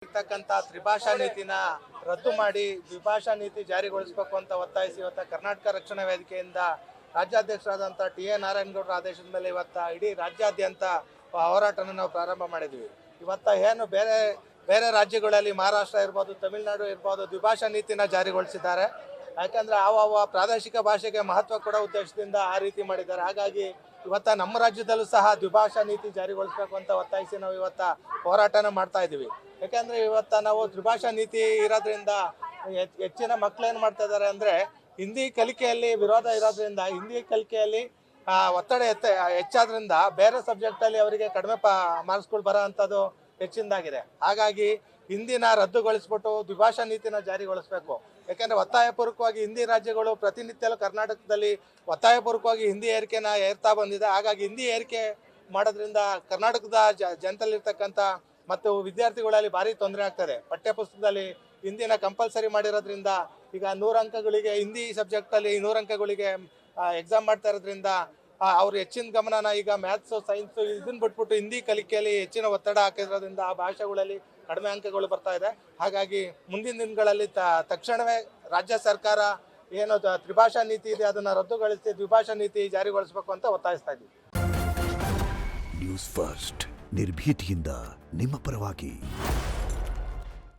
ಇರ್ತಕ್ಕಂಥ ತ್ರಿಭಾಷಾ ನೀತಿನ ರದ್ದು ಮಾಡಿ ದ್ವಿಭಾಷಾ ನೀತಿ ಜಾರಿಗೊಳಿಸಬೇಕು ಅಂತ ಒತ್ತಾಯಿಸಿ ಇವತ್ತು ಕರ್ನಾಟಕ ರಕ್ಷಣಾ ವೇದಿಕೆಯಿಂದ ರಾಜ್ಯಾಧ್ಯಕ್ಷರಾದಂಥ ಟಿ.ಎ. ನಾರಾಯಣಗೌಡರ ಆದೇಶದ ಮೇಲೆ ಇವತ್ತು ಇಡೀ ರಾಜ್ಯಾದ್ಯಂತ ಹೋರಾಟನ ನಾವು ಪ್ರಾರಂಭ ಮಾಡಿದ್ವಿ. ಇವತ್ತು ಏನು ಬೇರೆ ಬೇರೆ ರಾಜ್ಯಗಳಲ್ಲಿ ಮಹಾರಾಷ್ಟ್ರ ಇರ್ಬೋದು, ತಮಿಳುನಾಡು ಇರ್ಬೋದು, ದ್ವಿಭಾಷಾ ನೀತಿನ ಜಾರಿಗೊಳಿಸಿದ್ದಾರೆ. ಯಾಕಂದರೆ ಆ ಪ್ರಾದೇಶಿಕ ಭಾಷೆಗೆ ಮಹತ್ವ ಕೊಡೋ ಉದ್ದೇಶದಿಂದ ಆ ರೀತಿ ಮಾಡಿದ್ದಾರೆ. ಹಾಗಾಗಿ ಇವತ್ತು ನಮ್ಮ ರಾಜ್ಯದಲ್ಲೂ ಸಹ ದ್ವಿಭಾಷಾ ನೀತಿ ಜಾರಿಗೊಳಿಸಬೇಕು ಅಂತ ಒತ್ತಾಯಿಸಿ ನಾವು ಇವತ್ತು ಹೋರಾಟನ ಮಾಡ್ತಾ ಇದ್ದೀವಿ. ಯಾಕಂದರೆ ಇವತ್ತು ನಾವು ತ್ರಿಭಾಷಾ ನೀತಿ ಇರೋದ್ರಿಂದ ಹೆಚ್ಚಿನ ಮಕ್ಕಳು ಏನು ಮಾಡ್ತಾ ಇದ್ದಾರೆ ಅಂದರೆ ಹಿಂದಿ ಕಲಿಕೆಯಲ್ಲಿ ವಿರೋಧ ಇರೋದ್ರಿಂದ ಹಿಂದಿ ಕಲಿಕೆಯಲ್ಲಿ ಒತ್ತಡ ಹೆಚ್ಚಾದ್ರಿಂದ ಬೇರೆ ಸಬ್ಜೆಕ್ಟಲ್ಲಿ ಅವರಿಗೆ ಕಡಿಮೆ ಮಾರ್ಕ್ಸ್ಗಳು ಬರೋ ಅಂಥದ್ದು ಹೆಚ್ಚಿನದಾಗಿದೆ. ಹಾಗಾಗಿ ಹಿಂದಿನ ರದ್ದುಗೊಳಿಸ್ಬಿಟ್ಟು ದ್ವಿಭಾಷಾ ನೀತಿನ ಜಾರಿಗೊಳಿಸಬೇಕು. ಯಾಕೆಂದರೆ ಒತ್ತಾಯಪೂರ್ವಕವಾಗಿ ಹಿಂದಿ ರಾಜ್ಯಗಳು ಪ್ರತಿನಿತ್ಯಲೂ ಕರ್ನಾಟಕದಲ್ಲಿ ಒತ್ತಾಯಪೂರ್ವಕವಾಗಿ ಹಿಂದಿ ಏರಿಕೆನ ಏರ್ತಾ ಬಂದಿದೆ. ಹಾಗಾಗಿ ಹಿಂದಿ ಏರಿಕೆ ಮಾಡೋದ್ರಿಂದ ಕರ್ನಾಟಕದ ಜನತೆಯಲ್ಲಿರ್ತಕ್ಕಂಥ ಮತ್ತು ವಿದ್ಯಾರ್ಥಿಗಳಲ್ಲಿ ಭಾರಿ ತೊಂದರೆ ಆಗ್ತದೆ. ಪಠ್ಯಪುಸ್ತಕದಲ್ಲಿ ಹಿಂದಿನ ಕಂಪಲ್ಸರಿ ಮಾಡಿರೋದ್ರಿಂದ ಈಗ 100 ಅಂಕಗಳಿಗೆ ಹಿಂದಿ ಸಬ್ಜೆಕ್ಟಲ್ಲಿ 100 ಅಂಕಗಳಿಗೆ ಎಕ್ಸಾಮ್ ಮಾಡ್ತಾ ಇರೋದ್ರಿಂದ ಅವ್ರು ಹೆಚ್ಚಿನ ಗಮನನ ಈಗ ಮ್ಯಾಥ್ಸು, ಸೈನ್ಸು ಇದನ್ನ ಬಿಟ್ಬಿಟ್ಟು ಹಿಂದಿ ಕಲಿಕೆಯಲ್ಲಿ ಹೆಚ್ಚಿನ ಒತ್ತಡ ಹಾಕಿರೋದ್ರಿಂದ ಆ ಭಾಷೆಗಳಲ್ಲಿ ಕಡಿಮೆ ಅಂಕಗಳು ಬರ್ತಾ ಇದೆ. ಹಾಗಾಗಿ ಮುಂದಿನ ದಿನಗಳಲ್ಲಿ ತಕ್ಷಣವೇ ರಾಜ್ಯ ಸರ್ಕಾರ ಏನು ತ್ರಿಭಾಷಾ ನೀತಿ ಇದೆ ಅದನ್ನು ರದ್ದುಗೊಳಿಸಿ ದ್ವಿಭಾಷಾ ನೀತಿ ಜಾರಿಗೊಳಿಸಬೇಕು ಅಂತ ಒತ್ತಾಯಿಸ್ತಾ ಇದ್ದೀವಿ. ನ್ಯೂಸ್ ಫಸ್ಟ್ ನಿರ್ಭೀತಿಯಿಂದ ನಿಮ್ಮ ಪರವಾಗಿ.